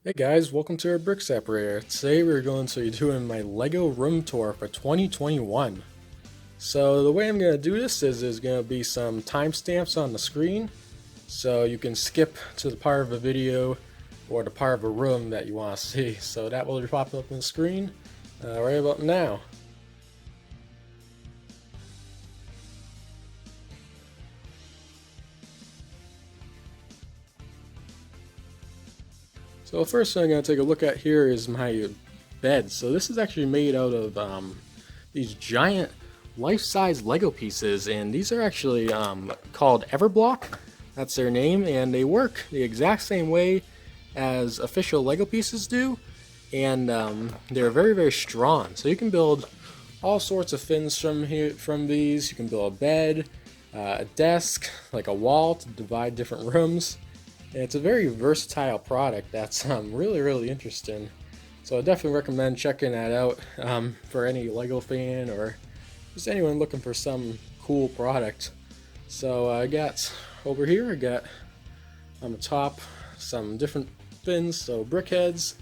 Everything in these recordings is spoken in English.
Hey guys, welcome to our Brick Separator. Today we're going to be doing my LEGO room tour for 2021. So the way I'm going to do this is there's going to be some timestamps on the screen, so you can skip to the part of a video or the part of a room that you want to see. So that will pop up on the screen right about now. So the first thing I'm going to take a look at here is my bed. So this is actually made out of these giant life-size Lego pieces, and these are actually called Everblock. That's their name, and they work the exact same way as official Lego pieces do, and they're very, very strong. So you can build all sorts of things from these. You can build a bed, a desk, like a wall to divide different rooms. And it's a very versatile product that's really, really interesting. So I definitely recommend checking that out for any LEGO fan or just anyone looking for some cool product. So I got over here, I got on the top some different fins, so brickheads,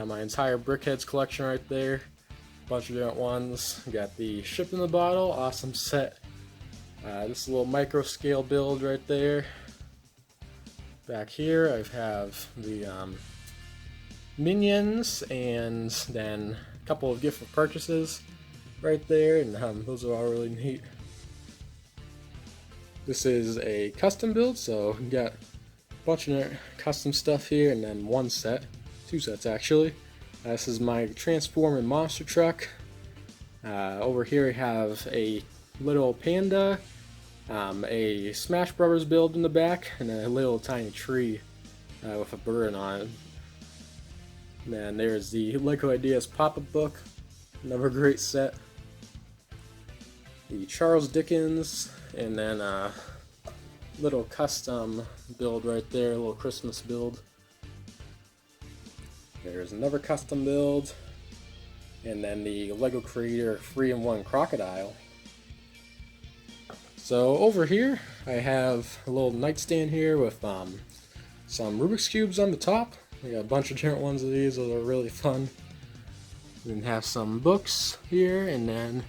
my entire brickheads collection right there, a bunch of different ones. Got the ship in the bottle, awesome set. This little micro scale build right there. Back here I have the Minions, and then a couple of gift purchases right there, and those are all really neat. This is a custom build, so we got a bunch of custom stuff here, and then one set, two sets actually. This is my Transformer monster truck. Over here I have a little panda, a Smash Brothers build in the back, and a little tiny tree with a bird on it. And then there's the LEGO Ideas pop-up book, another great set. The Charles Dickens, and then a little custom build right there, a little Christmas build. There's another custom build, and then the LEGO Creator 3-in-1 crocodile. So over here I have a little nightstand here with some Rubik's Cubes on the top. I got a bunch of different ones of these, those are really fun. We can have some books here, and then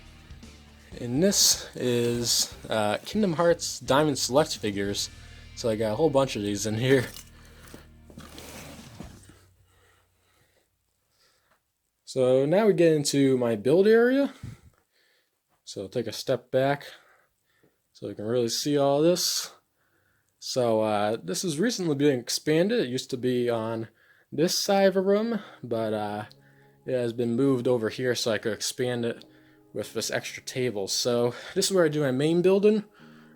this is Kingdom Hearts Diamond Select figures. So I got a whole bunch of these in here. So now we get into my build area. So I'll take a step back so you can really see all this. So this has recently been expanded. It used to be on this side of a room, but it has been moved over here so I could expand it with this extra table. So this is where I do my main building,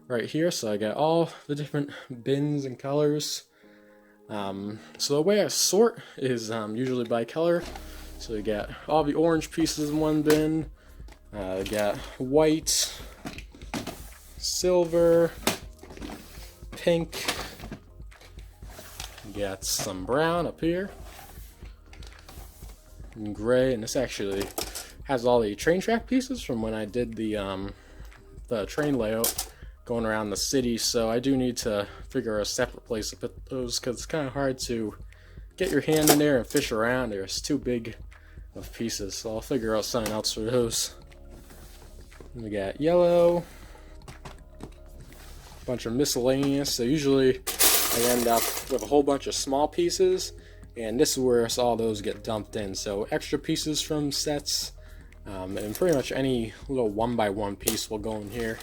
right here. So I got all the different bins and colors. So the way I sort is usually by color. So you got all the orange pieces in one bin. I got white, silver, pink, got some brown up here, and gray, and this actually has all the train track pieces from when I did the train layout going around the city, so I do need to figure out a separate place to put those because it's kind of hard to get your hand in there and fish around there. It's too big of pieces, so I'll figure out something else for those. And we got yellow, bunch of miscellaneous, so usually I end up with a whole bunch of small pieces, and this is where all those get dumped in. So extra pieces from sets, and pretty much any little 1x1 piece will go in here.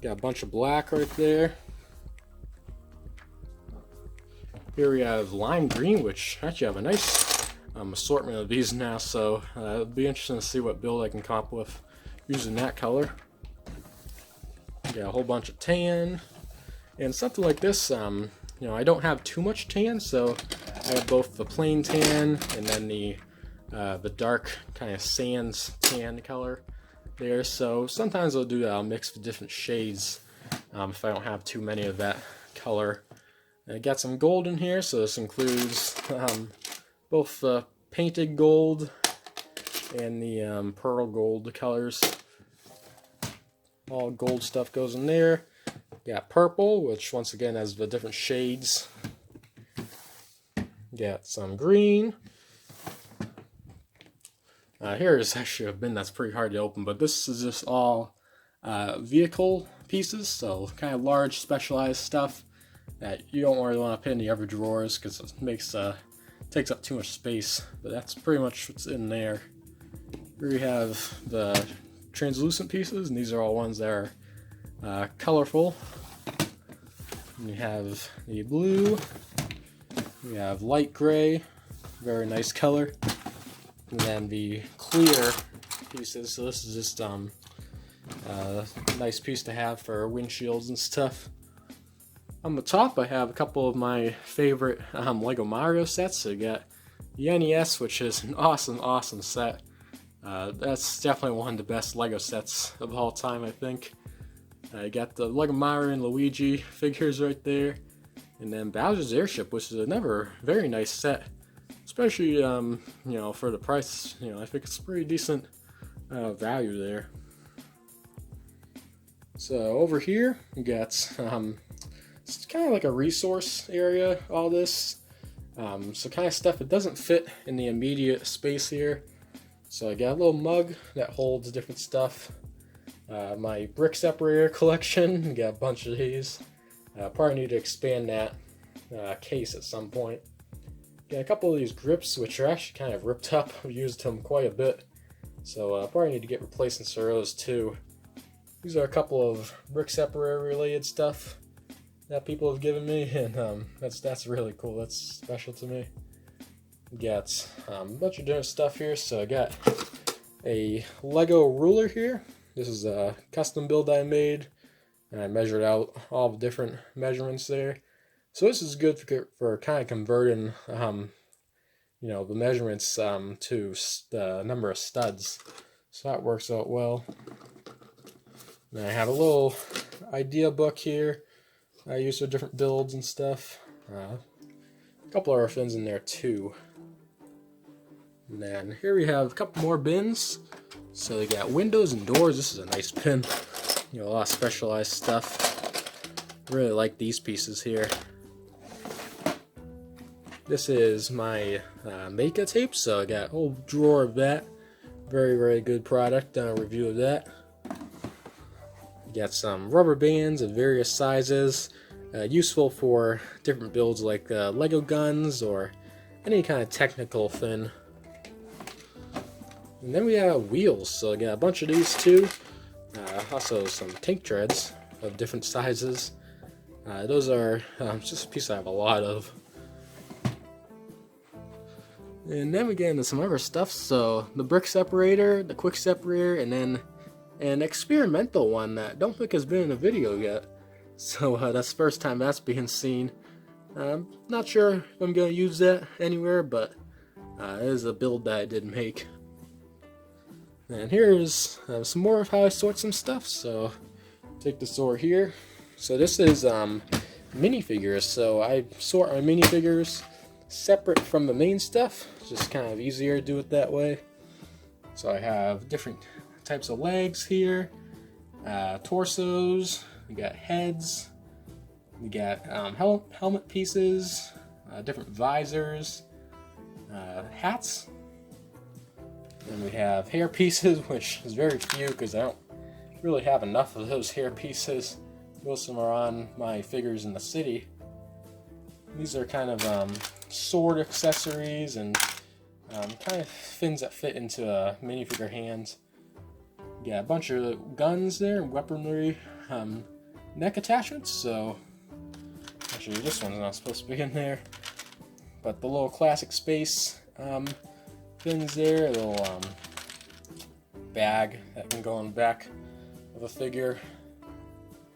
Got a bunch of black right there. Here we have lime green, which actually have a nice assortment of these now, so it'll be interesting to see what build I can come up with using that color. Got a whole bunch of tan, and something like this, you know, I don't have too much tan, so I have both the plain tan and then the dark kind of sands tan color there. So sometimes I'll do that, I'll mix the different shades if I don't have too many of that color. I got some gold in here, so this includes both the painted gold and the pearl gold colors. All gold stuff goes in there. Got purple, which once again has the different shades. Got some green. Here's actually a bin that's pretty hard to open, but this is just all vehicle pieces, so kind of large specialized stuff that you don't really want to put in the other drawers because it takes up too much space. But that's pretty much what's in there. Here we have the translucent pieces, and these are all ones that are colorful. And you have the blue, we have light gray, very nice color, and then the clear pieces. So this is just a nice piece to have for windshields and stuff. On the top I have a couple of my favorite Lego Mario sets. So you got the NES, which is an awesome set. That's definitely one of the best Lego sets of all time, I think. You got the Lego Mario and Luigi figures right there. And then Bowser's Airship, which is another very nice set. Especially, you know, for the price, you know, I think it's pretty decent value there. So over here, we got, it's kind of like a resource area, all this. So kind of stuff that doesn't fit in the immediate space here. So I got a little mug that holds different stuff. My Brick Separator collection, got a bunch of these. Probably need to expand that case at some point. Got a couple of these grips, which are actually kind of ripped up. I've used them quite a bit, so probably need to get replacing some of those too. These are a couple of Brick Separator related stuff that people have given me, and that's really cool. That's special to me. Got a bunch of different stuff here. So I got a Lego ruler here. This is a custom build I made, and I measured out all the different measurements there. So this is good for kind of converting, you know, the measurements to the number of studs. So that works out well. And I have a little idea book here I use for different builds and stuff. A couple other things in there too. And then here we have a couple more bins. So they got windows and doors. This is a nice bin. You know, a lot of specialized stuff. Really like these pieces here. This is my Maka tape, so I got a whole drawer of that. Very good product. Done a review of that. Got some rubber bands of various sizes, useful for different builds like Lego guns or any kind of technical thing. And then we have wheels, so I got a bunch of these too. Also some tank treads of different sizes. Those are just a piece I have a lot of. And then we get into some other stuff, so the Brick Separator, the Quick Separator, and then an experimental one that I don't think has been in a video yet. So that's the first time that's being seen. I'm not sure if I'm going to use that anywhere, but it is a build that I did make. And here's some more of how I sort some stuff. So take the sort here. So this is minifigures. So I sort my minifigures separate from the main stuff. It's just kind of easier to do it that way. So I have different types of legs here, torsos, we got heads, we got helmet pieces, different visors, hats, and we have hair pieces, which is very few because I don't really have enough of those hair pieces. Most of them are on my figures in the city. These are kind of sword accessories and kind of things that fit into minifigure hands. Yeah, a bunch of guns there, weaponry, neck attachments. So actually, this one's not supposed to be in there, but the little classic space things there, a little bag that can go on the back of a figure.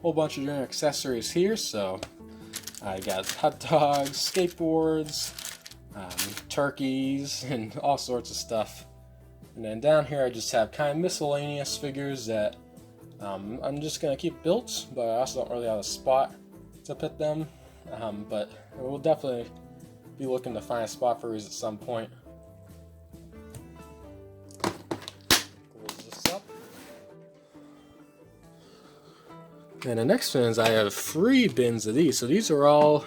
Whole bunch of different accessories here. So I got hot dogs, skateboards, turkeys, and all sorts of stuff. And then down here I just have kind of miscellaneous figures that I'm just going to keep built, but I also don't really have a spot to put them. But we'll definitely be looking to find a spot for these at some point. Close this up. And the next one is I have 3 bins of these. So these are all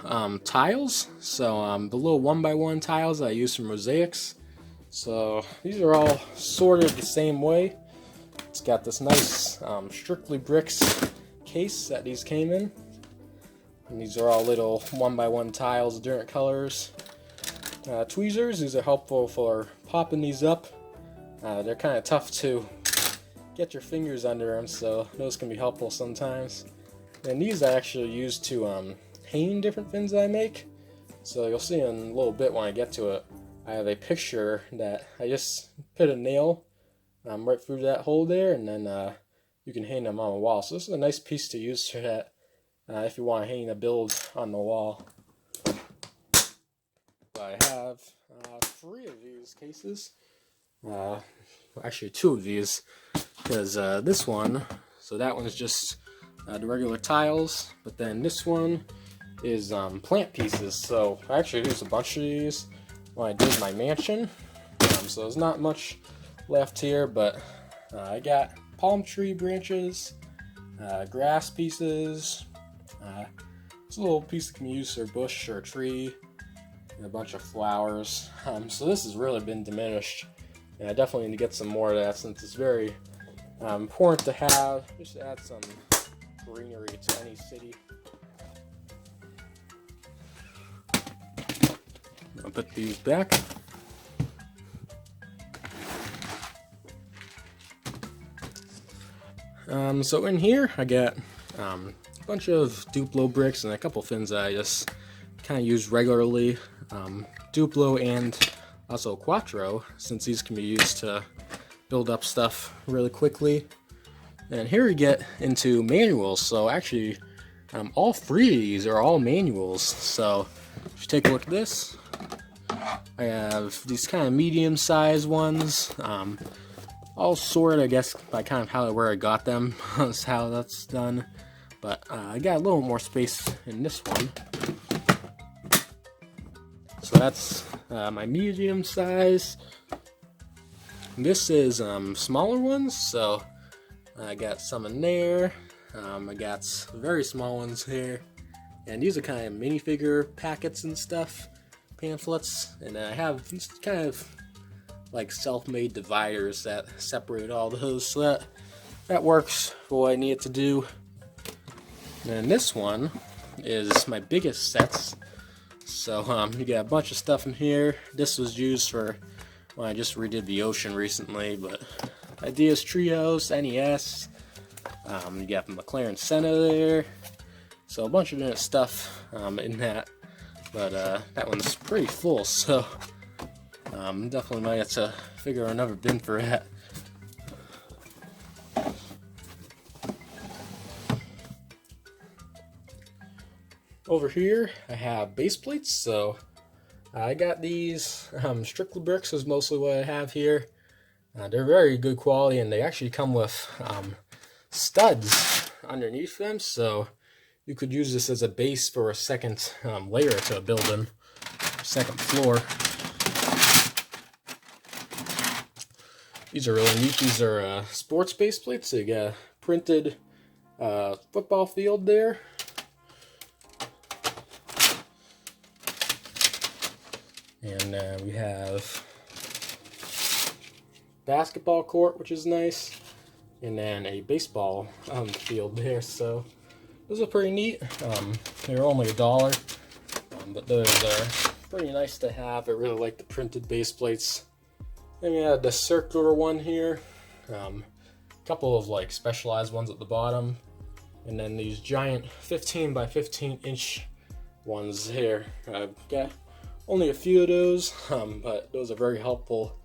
tiles. So the little 1x1 tiles I use for mosaics. So these are all sorted the same way. It's got this nice Strictly Bricks case that these came in. And these are all little 1x1 tiles of different colors. Tweezers, these are helpful for popping these up. They're kind of tough to get your fingers under them, so those can be helpful sometimes. And these I actually use to hang different fins that I make. So you'll see in a little bit when I get to it, I have a picture that I just put a nail right through that hole there, and then you can hang them on the wall. So this is a nice piece to use for that if you want to hang a build on the wall. I have 3 of these cases. Actually 2 of these, because this one, so that one is just the regular tiles, but then this one is plant pieces. So I actually used a bunch of these when I did my mansion, so there's not much left here, but I got palm tree branches, grass pieces, it's a little piece that can be used for a bush or a tree, and a bunch of flowers. So this has really been diminished. And I definitely need to get some more of that, since it's very important to have, just to add some greenery to any city. I'll put these back. So in here I got a bunch of Duplo bricks and a couple fins that I just kind of use regularly. Duplo and also Quattro, since these can be used to build up stuff really quickly. And here we get into manuals. So actually, all 3 of these are all manuals. So if you take a look at this, I have these kind of medium-sized ones, all sorted, I guess, by kind of where I got them. That's how that's done. But I got a little more space in this one. So that's my medium size. This is smaller ones, so I got some in there. I got very small ones here, and these are kind of minifigure packets and stuff, pamphlets. And I have these kind of like self-made dividers that separate all those, so that works for what I need it to do. And this one is my biggest sets. So you got a bunch of stuff in here. This was used for when I just redid the ocean recently, but Ideas Trios, NES, you got the McLaren Senna there, so a bunch of different stuff in that, but that one's pretty full, so definitely might have to figure out another bin for that. Over here I have base plates, so I got these Strictly Bricks is mostly what I have here. They're very good quality, and they actually come with studs underneath them, so you could use this as a base for a second layer to a building, second floor. These are really neat. These are sports base plates, so you got a printed football field there. And we have basketball court, which is nice, and then a baseball field there. So those are pretty neat. They're only $1, but those are pretty nice to have. I really like the printed base plates. Then we have the circular one here, a couple of like specialized ones at the bottom, and then these giant 15 by 15 inch ones here. I've got only a few of those, but those are very helpful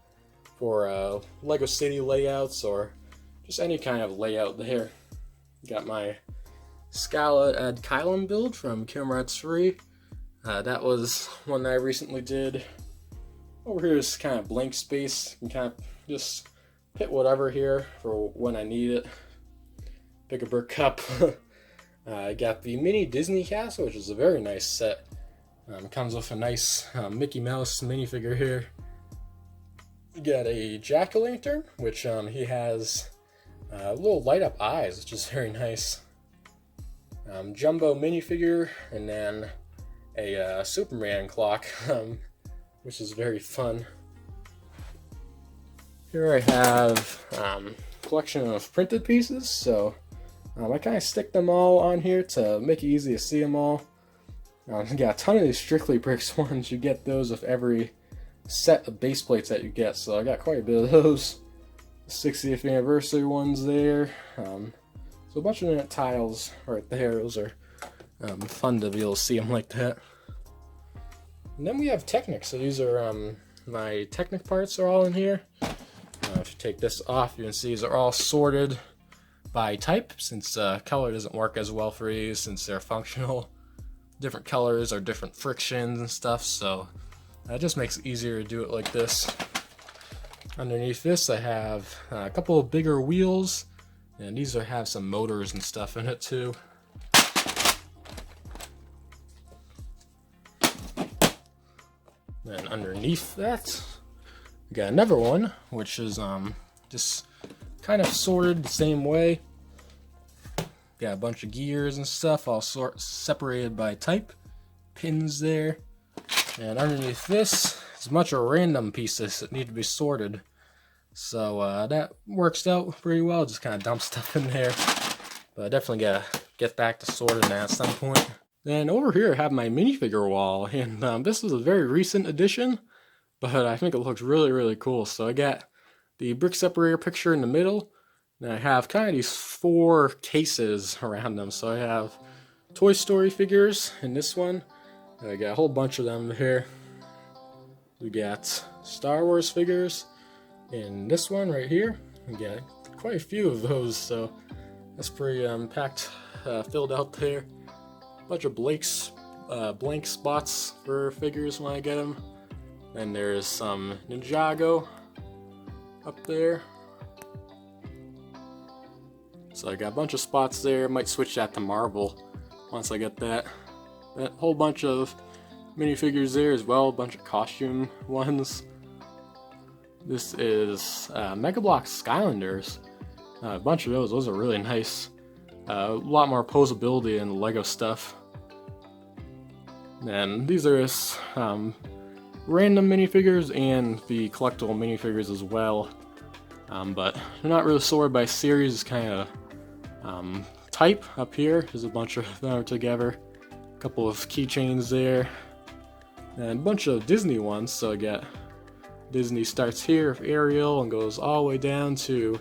for Lego City layouts or just any kind of layout there. Got my Scala Ad Kylum build from Comrades 3. That was one that I recently did. Over here is kind of blank space. You can kind of just hit whatever here for when I need it. Pick a brick cup. I got the mini Disney castle, which is a very nice set. Comes with a nice Mickey Mouse minifigure here. You got a jack-o'-lantern, which he has little light-up eyes, which is very nice. jumbo minifigure, and then a Superman clock, which is very fun. Here I have a collection of printed pieces, so I kind of stick them all on here to make it easy to see them all. You got a ton of these Strictly Bricks ones. You get those with every set of base plates that you get, so I got quite a bit of those. The 60th anniversary ones there. So a bunch of net tiles right there. Those are fun to be able to see them like that. And then we have Technic. So these are my Technic parts are all in here. If you take this off, you can see these are all sorted by type, since color doesn't work as well for these since they're functional. Different colors are different frictions and stuff, so it just makes it easier to do it like this. Underneath this I have a couple of bigger wheels, and these have some motors and stuff in it too. Then underneath that we got another one, which is just kind of sorted the same way. Got a bunch of gears and stuff, all separated by type. Pins there. And underneath this, it's a bunch of random pieces that need to be sorted. So that works out pretty well. Just kind of dump stuff in there. But I definitely gotta get back to sorting that at some point. Then over here I have my minifigure wall. And this is a very recent addition, but I think it looks really, really cool. So I got the Brick Separator picture in the middle. And I have kind of these 4 cases around them. So I have Toy Story figures in this one. And I got a whole bunch of them here. We got Star Wars figures in this one right here. We got quite a few of those, so that's pretty packed, filled out there. A bunch of blank spots for figures when I get them. Then there's some Ninjago up there. So I got a bunch of spots there. Might switch that to Marvel once I get that. A whole bunch of minifigures there as well. A bunch of costume ones. This is Mega Bloks Skylanders. A bunch of those. Those are really nice. A lot more posability in the Lego stuff. And these are just random minifigures and the collectible minifigures as well. But they're not really sorted by series. It's kind of type up here. There's a bunch of them together. A couple of keychains there. And a bunch of Disney ones. So I got Disney starts here with Ariel and goes all the way down to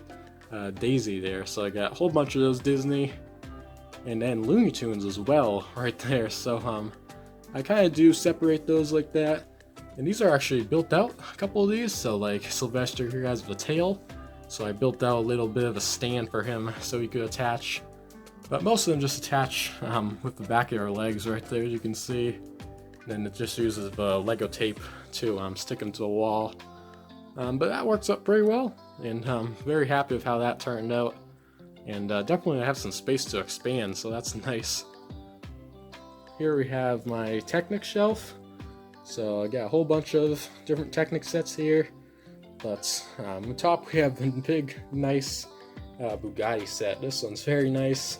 Daisy there. So I got a whole bunch of those Disney. And then Looney Tunes as well right there. So I kind of do separate those like that. And these are actually built out, a couple of these. So like Sylvester here has the tail. So I built out a little bit of a stand for him so he could attach. But most of them just attach with the back of their legs right there, as you can see. And then it just uses the Lego tape to stick them to the wall. But that works up pretty well. And I'm very happy with how that turned out. And definitely I have some space to expand, so that's nice. Here we have my Technic shelf. So I got a whole bunch of different Technic sets here. But on the top we have the big, nice Bugatti set. This one's very nice.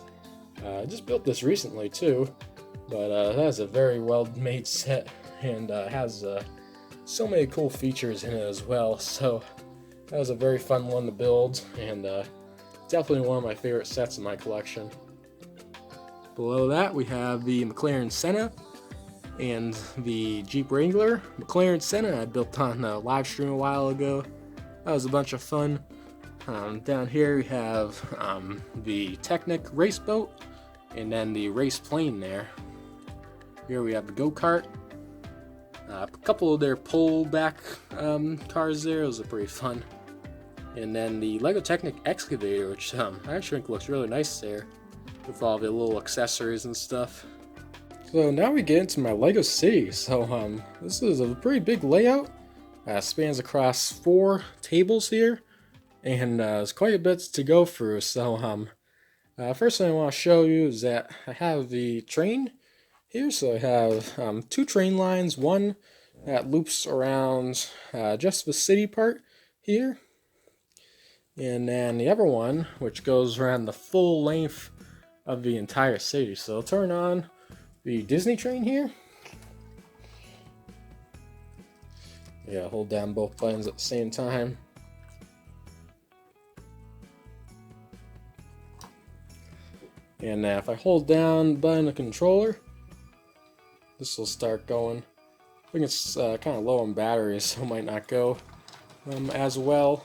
I just built this recently too. But that's a very well made set and has so many cool features in it as well. So that was a very fun one to build, and definitely one of my favorite sets in my collection. Below that we have the McLaren Senna and the Jeep Wrangler. McLaren Senna I built on a live stream a while ago. That was a bunch of fun. Down here we have the Technic race boat and then the race plane there. Here we have the go-kart. A couple of their pull-back cars there. Those are pretty fun. And then the Lego Technic excavator, which I actually think looks really nice there, with all the little accessories and stuff. So now we get into my Lego City. So this is a pretty big layout. Spans across 4 tables here, and there's quite a bit to go through. So first thing I want to show you is that I have the train here. So I have 2 train lines, one that loops around just the city part here, and then the other one which goes around the full length of the entire city. So I'll turn on the Disney train here. Yeah, hold down both buttons at the same time. And if I hold down the button of the controller, this will start going. I think it's kind of low on batteries, so it might not go as well.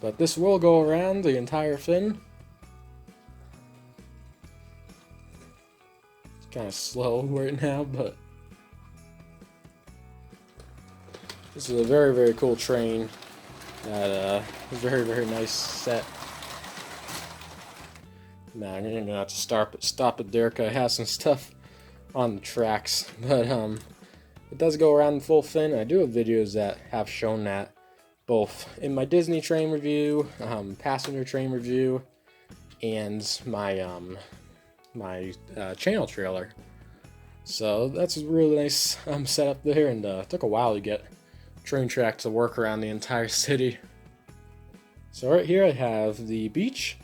But this will go around the entire fin. It's kind of slow right now, but this is a very, very cool train. That very, very nice set. Now I'm gonna have to stop it there because I have some stuff on the tracks, but it does go around the full fin. I do have videos that have shown that, both in my Disney train review, passenger train review, and my my channel trailer. So that's a really nice setup there, and it took a while to get train track to work around the entire city. So right here I have the beach,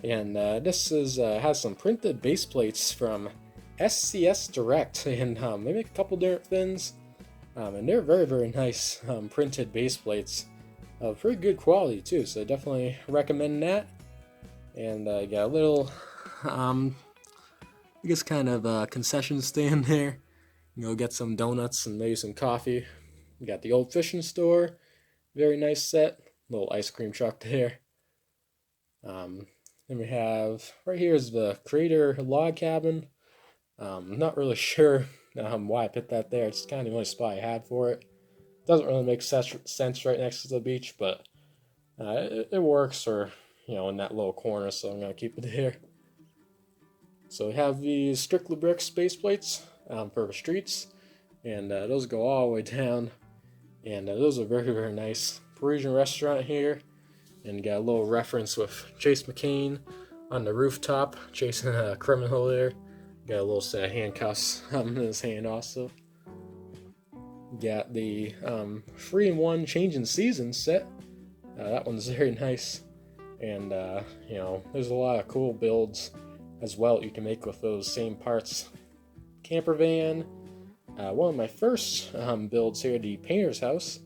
and this is has some printed base plates from SCS Direct, and they make a couple different fins, and they're very, very nice printed base plates of pretty good quality too, so definitely recommend that. And I got a little I guess kind of concession stand there. You know, get some donuts and maybe some coffee. We got the old fishing store, very nice set, little ice cream truck there. Then we have right here is the creator log cabin. I'm not really sure why I put that there. It's kind of the only spot I had for it. Doesn't really make sense right next to the beach, but it works, or you know, in that little corner, so I'm gonna keep it there. So we have these Strictly Brick space plates for the streets, and those go all the way down, and those are very, very nice. Parisian restaurant here, and you got a little reference with Chase McCain on the rooftop chasing a criminal there. Got a little set of handcuffs in his hand also. Got the 3-in-1 change in seasons set. That one's very nice, and you know, there's a lot of cool builds as well you can make with those same parts. Camper van. One of my first builds here, the painter's house.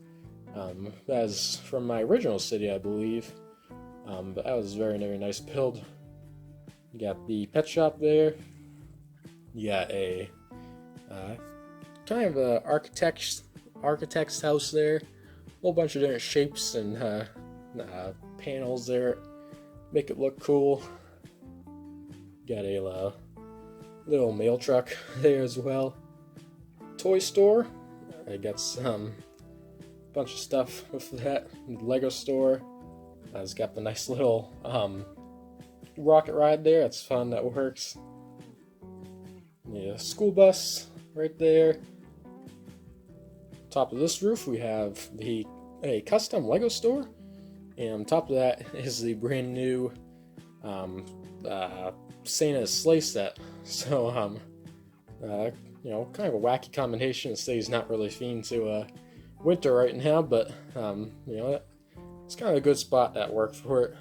That's from my original city, I believe. But that was a very, very nice build. You got the pet shop there. You got a kind of a architect's house there. A whole bunch of different shapes and panels there. Make it look cool. Got a little mail truck there as well. Toy store. I got some bunch of stuff with that. Lego store. It's got the nice little rocket ride there. It's fun. That works. Yeah, school bus right there. Top of this roof we have a custom Lego store, and on top of that is the brand new Santa's sleigh set. So you know, kind of a wacky combination. The city's not really themed to winter right now, but you know, it's kind of a good spot that worked for it.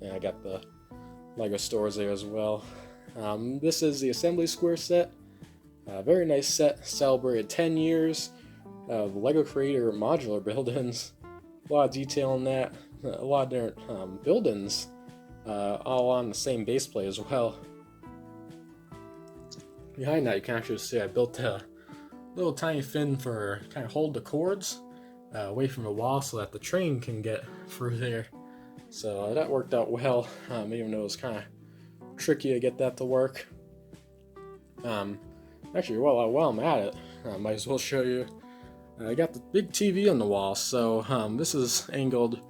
And I got the Lego stores there as well. This is the Assembly Square set. Very nice set. Celebrated 10 years of Lego Creator modular buildings. A lot of detail in that. A lot of different buildings, all on the same base plate as well. Behind that, you can actually see I built a little tiny fin for kind of hold the cords away from the wall so that the train can get through there. So that worked out well, even though it was kind of tricky to get that to work. Actually, while I'm at it, I might as well show you. I got the big TV on the wall, so this is angled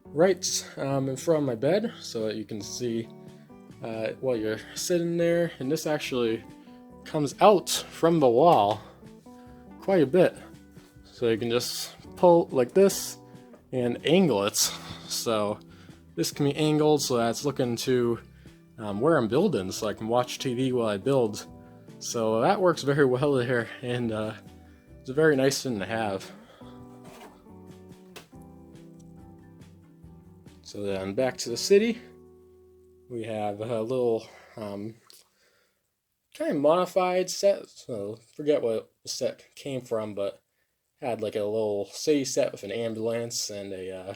right in front of my bed so that you can see while you're sitting there, and this actually comes out from the wall quite a bit, so you can just pull like this and angle it. So this can be angled so that it's looking to where I'm building, so I can watch TV while I build. So that works very well there, and it's a very nice thing to have. So then back to the city. we have a little kind of modified set. So forget what the set came from, but had like a little city set with an ambulance and a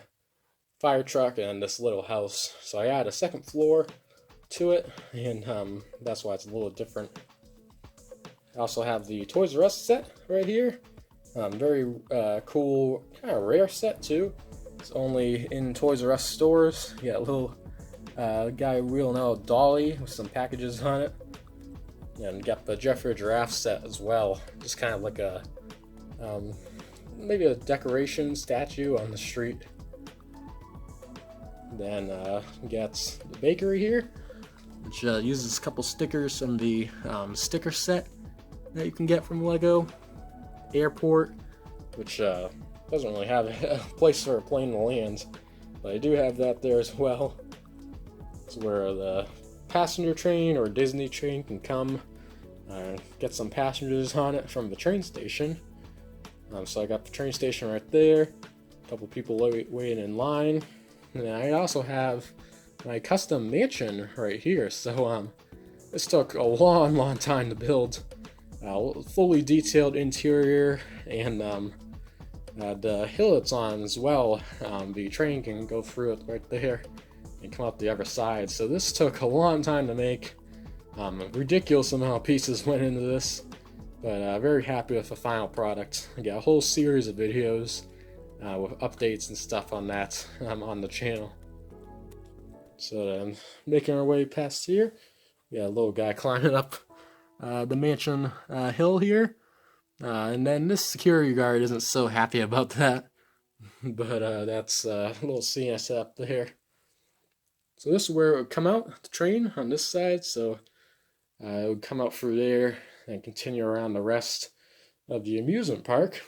fire truck and this little house. So I add a second floor to it, and that's why it's a little different. I also have the Toys R Us set right here. Very cool, kind of rare set too. It's only in Toys R Us stores. You got a little guy wheeling out a dolly with some packages on it. And got the Jeffrey Giraffe set as well. Just kind of like a, maybe a decoration statue on the street. Then got the bakery here, which uses a couple stickers from the sticker set that you can get from Lego. Airport, which doesn't really have a place for a plane to land, but I do have that there as well. It's where the passenger train or Disney train can come get some passengers on it from the train station. So I got the train station right there, a couple people waiting in line, and I also have my custom mansion right here. So this took a long time to build. Fully detailed interior, and the hill it's on as well. The train can go through it right there and come up the other side. So this took a long time to make. Ridiculous amount of pieces went into this, but very happy with the final product. I got a whole series of videos with updates and stuff on that on the channel. So making our way past here, we got a little guy climbing up the mansion hill here, and then this security guard isn't so happy about that, but that's a little scene I set up there. So this is where it would come out, the train on this side, so it would come out through there and continue around the rest of the amusement park.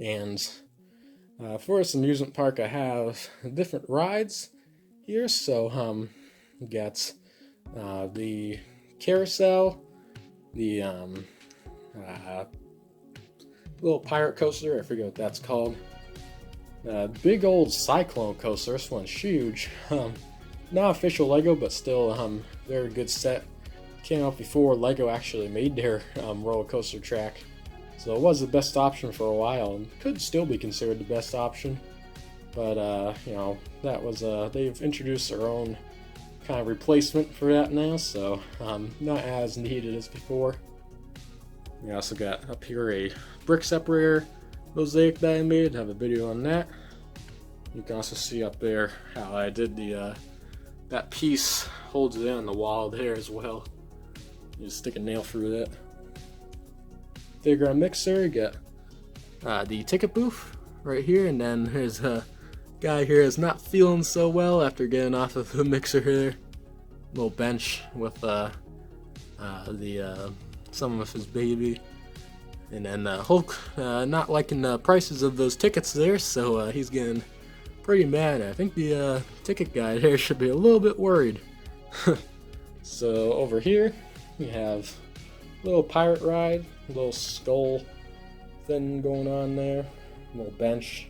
And for this amusement park, I have different rides here. So we got the carousel, the little pirate coaster, I forget what that's called. Big old cyclone coaster, this one's huge. Not official Lego, but still very good set. Came out before Lego actually made their roller coaster track. So it was the best option for a while, and could still be considered the best option. But, you know, that was, they've introduced their own kind of replacement for that now, so not as needed as before. We also got up here a Brick Separator mosaic that I made. I have a video on that. You can also see up there how I did the that piece holds it in on the wall there as well. You just stick a nail through that. Playground mixer, you got the ticket booth right here, and then there's a guy here is not feeling so well after getting off of the mixer here. Little bench with some of his baby, and then Hulk not liking the prices of those tickets there, so he's getting pretty mad. I think the ticket guy there should be a little bit worried. So over here we have a little pirate ride, a little skull thing going on there, a little bench,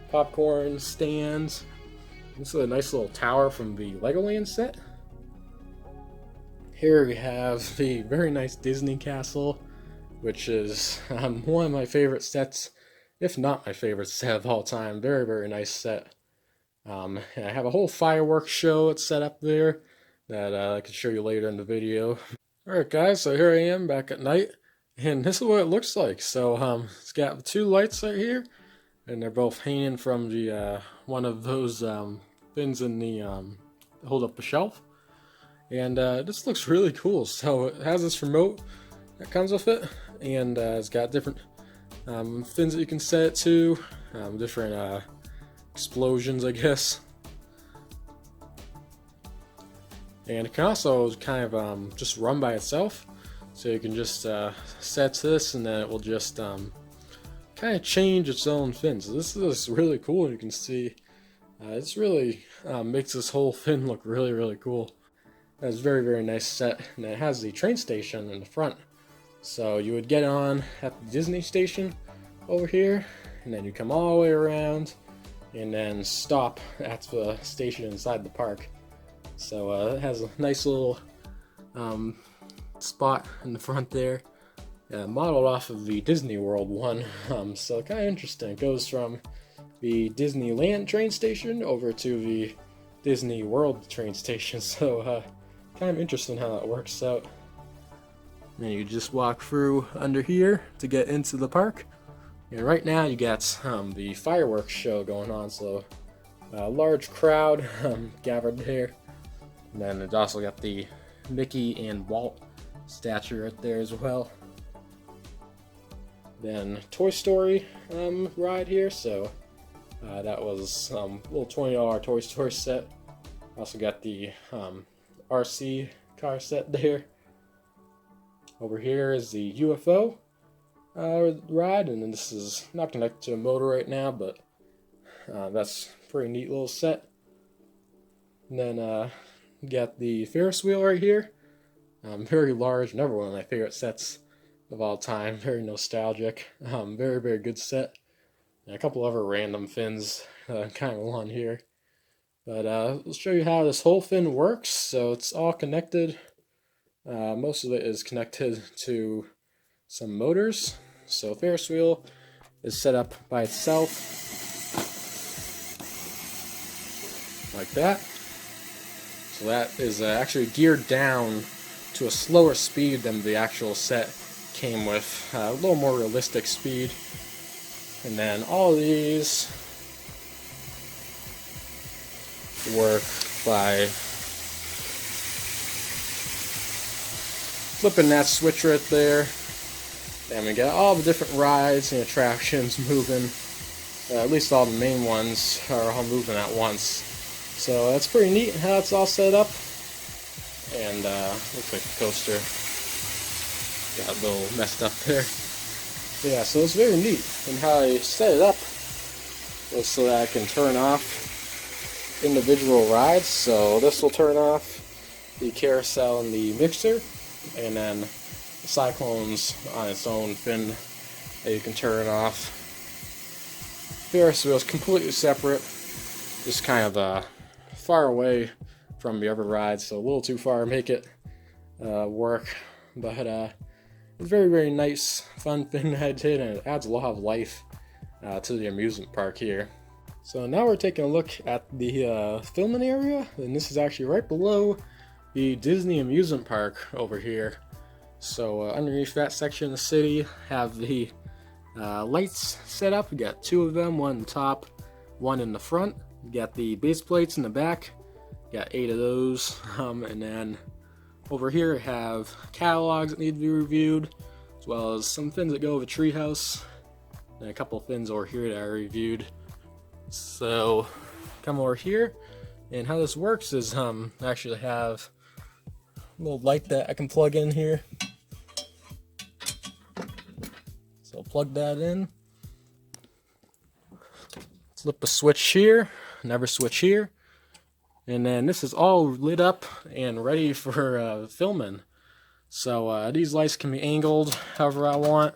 popcorn stands. This is a nice little tower from the Legoland set. Here we have the very nice Disney castle, which is one of my favorite sets, if not my favorite set of all time. Very, very nice set. And I have a whole fireworks show that's set up there that I can show you later in the video. Alright guys, so here I am back at night, and this is what it looks like. So it's got two lights right here, and they're both hanging from the one of those things in the hold up the shelf. And this looks really cool. So it has this remote that comes with it, and it's got different things that you can set it to, different explosions, I guess. And it can also kind of just run by itself. So you can just set to this, and then it will just kind of change its own fin. So this is really cool. You can see it's really makes this whole fin look really, really cool. It's a very, very nice set, and it has the train station in the front. So you would get on at the Disney station over here, and then you come all the way around, and then stop at the station inside the park. So it has a nice little spot in the front there, modeled off of the Disney World one. So kind of interesting. It goes from the Disneyland train station over to the Disney World train station. So kind of interesting how that works out. And you just walk through under here to get into the park. And right now you got the fireworks show going on, so a large crowd gathered there. And then it's also got the Mickey and Walt statue right there as well. Then Toy Story ride here, so that was a little $20 Toy Story set. Also got the RC car set there. Over here is the UFO ride, and then this is not connected to a motor right now, but that's a pretty neat little set. And then got the Ferris wheel right here. Very large, another one of my favorite sets of all time. Very nostalgic. Very, very good set. And a couple other random fins kind of along here. But I'll show you how this whole fin works. So it's all connected. Most of it is connected to some motors. So Ferris wheel is set up by itself like that. So that is actually geared down to a slower speed than the actual set came with. A little more realistic speed. And then all of these work by flipping that switch right there. And we got all the different rides and attractions moving. At least all the main ones are all moving at once. So that's pretty neat how it's all set up. And looks like the coaster got a little messed up there. But yeah, so it's very neat. And how I set it up was so that I can turn off individual rides. So this will turn off the carousel and the mixer. And then the Cyclone's on its own fin that you can turn off. Ferris wheel is completely separate, just kind of far away from the other rides, so a little too far to make it work. But it's very, very nice, fun thing I did, and it adds a lot of life to the amusement park here. So now we're taking a look at the filming area, and this is actually right below the Disney amusement park over here. So underneath that section of the city, have the lights set up. We got two of them, one in the top, one in the front. We got the base plates in the back. Got 8 of those. And then over here have catalogs that need to be reviewed, as well as some fins that go with the treehouse, and a couple fins over here that I reviewed. So come over here, and how this works is I actually have a little light that I can plug in here. So I'll plug that in. Flip a switch here, another switch here. And then this is all lit up and ready for filming. So these lights can be angled however I want.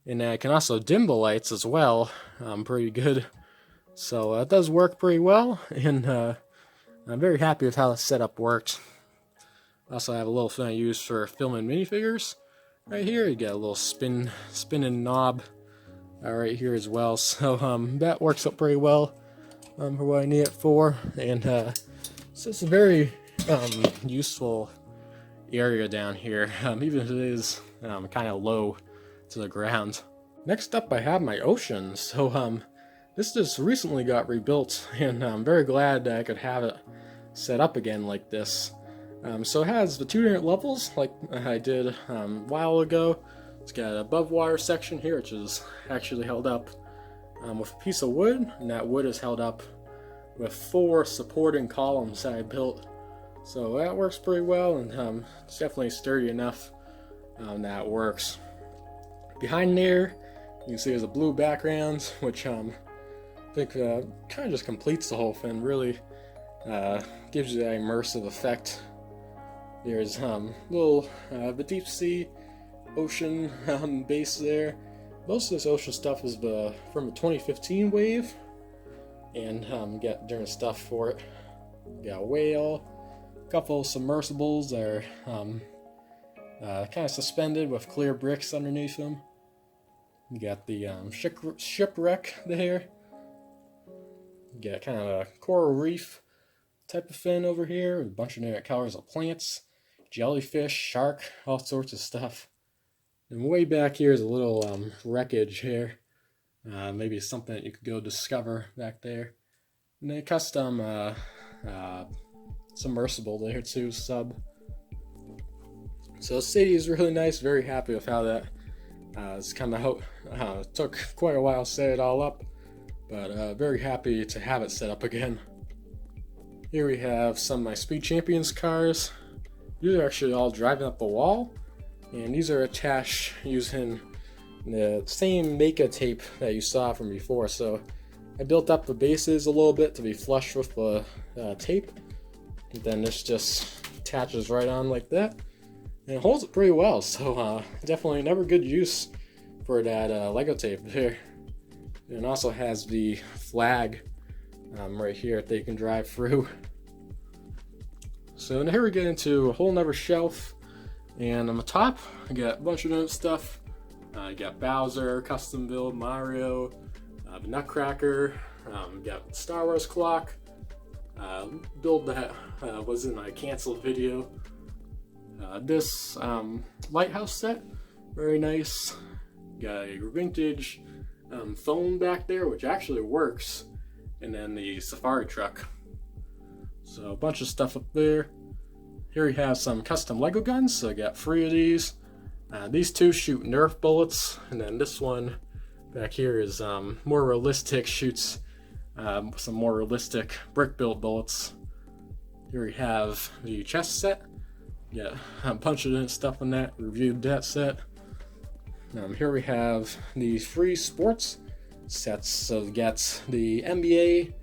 And I can also dim the lights as well. Pretty good. So it does work pretty well. And I'm very happy with how the setup worked. Also have a little thing I use for filming minifigures. Right here you got a little spinning knob right here as well. So that works up pretty well for what I need it for. And so it's a very useful area down here, even if it is kind of low to the ground. Next up I have my ocean. So this just recently got rebuilt, and I'm very glad that I could have it set up again like this. So it has the 2 different levels like I did a while ago. It's got an above water section here, which is actually held up with a piece of wood, and that wood is held up with 4 supporting columns that I built. So that works pretty well, and it's definitely sturdy enough that it works. Behind there, you can see there's a blue background, which I think kind of just completes the whole thing, really gives you that immersive effect. There's the deep sea ocean base there. Most of this ocean stuff is from the 2015 wave, and got different stuff for it. Got a whale, couple submersibles that are kind of suspended with clear bricks underneath them. You got the shipwreck there. You got kind of a coral reef type of fin over here, a bunch of different colors of plants, jellyfish, shark, all sorts of stuff. And way back here is a little wreckage here. Maybe something that you could go discover back there. And then custom submersible there too, sub. So the city is really nice, very happy with how that it's kind of took quite a while to set it all up, but very happy to have it set up again. Here we have some of my Speed Champions cars. These are actually all driving up the wall, and these are attached using the same Maka tape that you saw from before. So I built up the bases a little bit to be flush with the tape, and then this just attaches right on like that, and it holds it pretty well. So definitely never good use for that Lego tape here. And it also has the flag right here that you can drive through. So now here we get into a whole nother shelf, and on the top I got a bunch of different stuff. I got Bowser, custom build Mario, the Nutcracker, got Star Wars clock, build that was in my canceled video. This lighthouse set, very nice. Got a vintage phone back there, which actually works, and then the safari truck. So a bunch of stuff up there. Here we have some custom Lego guns. So I got 3 of these. These 2 shoot Nerf bullets, and then this one back here is more realistic, shoots some more realistic brick build bullets. Here we have the chest set. Got a bunch of different stuff in that. Reviewed that set. Here we have the 3 sports sets. So we got the NBA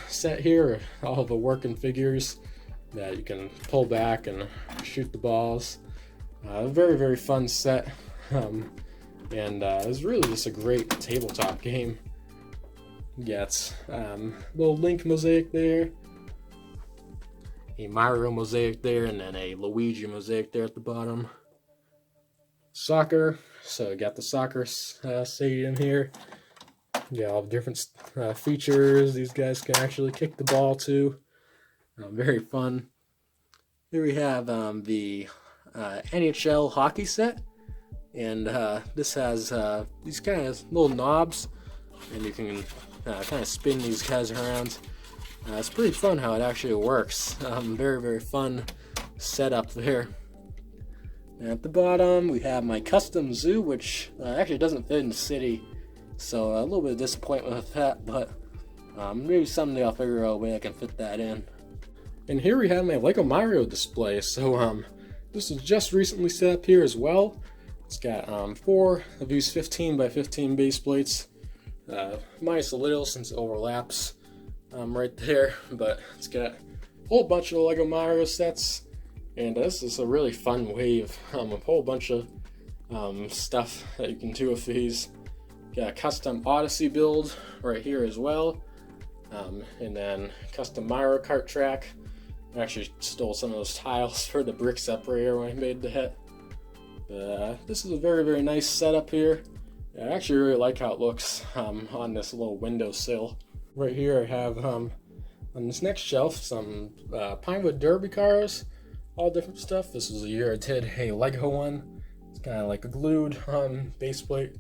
set here, all the working figures that you can pull back and shoot the balls. Very, very fun set, and it's really just a great tabletop game. You got little Link mosaic there, a Mario mosaic there, and then a Luigi mosaic there at the bottom. Soccer, so you got the soccer stadium here. You got all the different features. These guys can actually kick the ball too. Very fun. Here we have the NHL hockey set, and this has these kind of little knobs, and you can kind of spin these guys around. It's pretty fun how it actually works. Very, very fun setup there. And at the bottom we have my custom zoo, which actually doesn't fit in the city, so a little bit of disappointment with that, but maybe someday I'll figure out a way I can fit that in. And here we have my Lego Mario display. So this was just recently set up here as well. It's got 4 of these 15 by 15 base plates, minus a little since it overlaps right there, but it's got a whole bunch of Lego Mario sets, and this is a really fun wave. A whole bunch of stuff that you can do with these. Got a custom Odyssey build right here as well, and then custom Mario Kart track. I actually stole some of those tiles for the Brick Separator when I made that. This is a very, very nice setup here. I actually really like how it looks on this little windowsill. Right here I have on this next shelf some Pinewood Derby cars, all different stuff. This was the year I did a Lego one. It's kind of like a glued base plate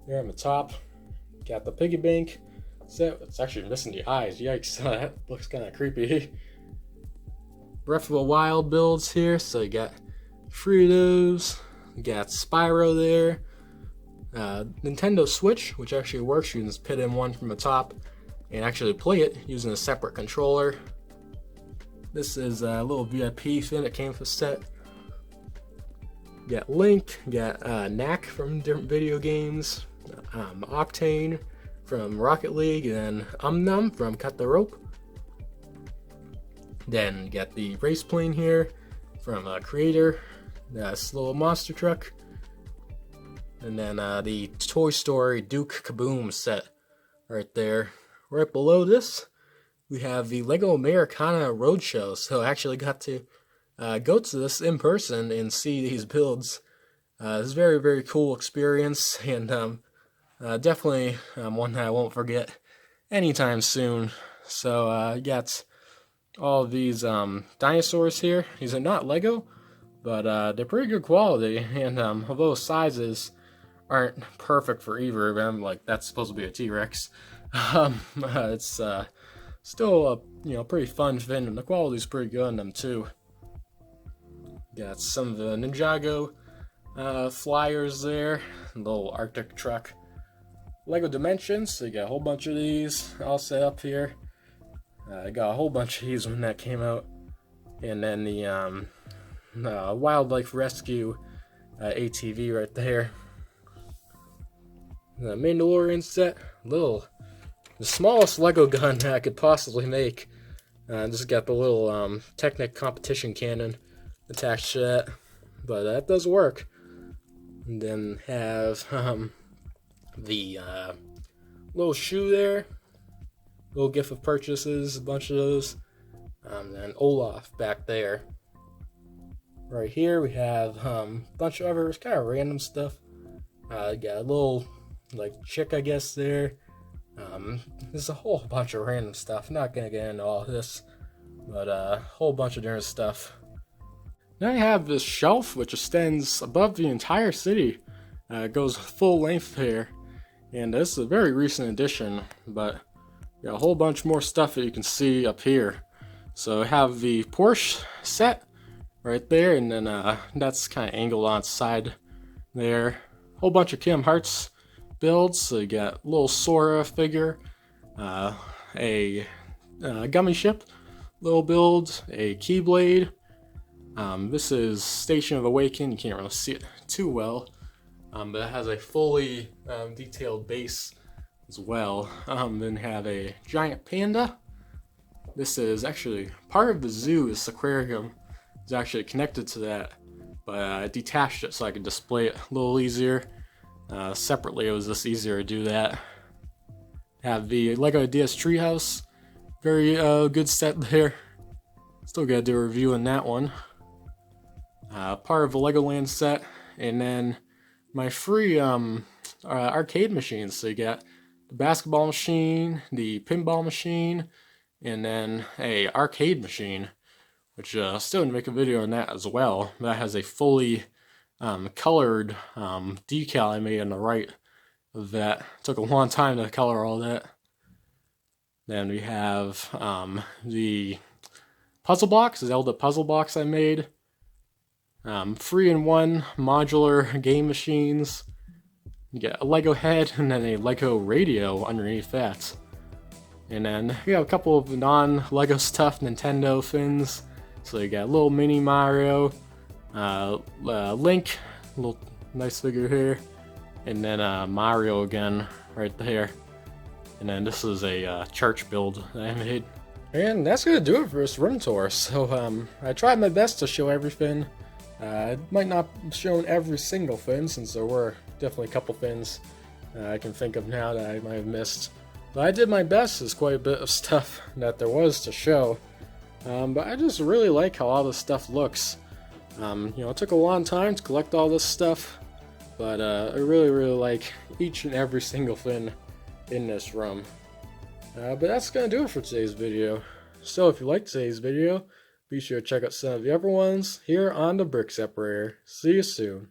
there on the top. Got the piggy bank set. It's actually missing the eyes. Yikes, that looks kind of creepy. Breath of the Wild builds here, so you got 3 of those. You got Spyro there. Nintendo Switch, which actually works. You can just put in one from the top and actually play it using a separate controller. This is a little VIP thing that came with the set. You got Link, you got Knack from different video games, Octane from Rocket League, and Num from Cut the Rope. Then you got the race plane here from Creator, this little monster truck, and then the Toy Story Duke Kaboom set right there. Right below this, we have the Lego Americana Roadshow. So I actually got to go to this in person and see these builds. It's a very, very cool experience, and definitely one that I won't forget anytime soon. So I got all of these dinosaurs here. These are not Lego, but they're pretty good quality, and although sizes aren't perfect for either of them, like that's supposed to be a T-Rex, it's still a pretty fun fin, and the quality's pretty good on them too. Got some of the Ninjago flyers there, little Arctic truck. Lego Dimensions, so you got a whole bunch of these all set up here. I got a whole bunch of these when that came out. And then the Wildlife Rescue ATV right there. The Mandalorian set, the smallest Lego gun that I could possibly make. Just got the little Technic competition cannon attached to that, but that does work. And then have the little shoe there, little gift of purchases, a bunch of those. And Olaf back there. Right here we have a bunch of other kind of random stuff. Got a little chick, I guess, there. There's a whole bunch of random stuff. Not gonna get into all this, but a whole bunch of different stuff. Then I have this shelf which extends above the entire city. It goes full length here, and this is a very recent addition, but got a whole bunch more stuff that you can see up here. So I have the Porsche set right there, and then that's kind of angled on its side there. Whole bunch of Kingdom Hearts builds. So you got a little Sora figure, a gummy ship, little build, a Keyblade. This is Station of Awaken. You can't really see it too well, but it has a fully detailed base as well. Then have a giant panda. This is actually part of the zoo. This aquarium is actually connected to that, but I detached it so I could display it a little easier. Separately, it was just easier to do that. Have the Lego DS Treehouse, very good set there. Still gotta do a review on that one. Part of the Legoland set, and then my free arcade machines. So you got the basketball machine, the pinball machine, and then a arcade machine, which still gonna make a video on that as well. That has a fully colored decal I made on the right of that. Took a long time to color all that. Then we have the puzzle box, the Zelda puzzle box I made. 3-in-1 modular game machines. You get a Lego head and then a Lego radio underneath that. And then we have a couple of non-Lego stuff, Nintendo fins. So you got a little mini Mario, Link, little nice figure here, and then Mario again right there. And then this is a church build that I made. And that's gonna do it for this room tour. So I tried my best to show everything. I might not have shown every single fin, since there were definitely a couple fins I can think of now that I might have missed. But I did my best. There's quite a bit of stuff that there was to show. But I just really like how all this stuff looks. It took a long time to collect all this stuff, but I really, really like each and every single fin in this room. But that's gonna do it for today's video. So if you liked today's video, be sure to check out some of the other ones here on the Brick Separator. See you soon.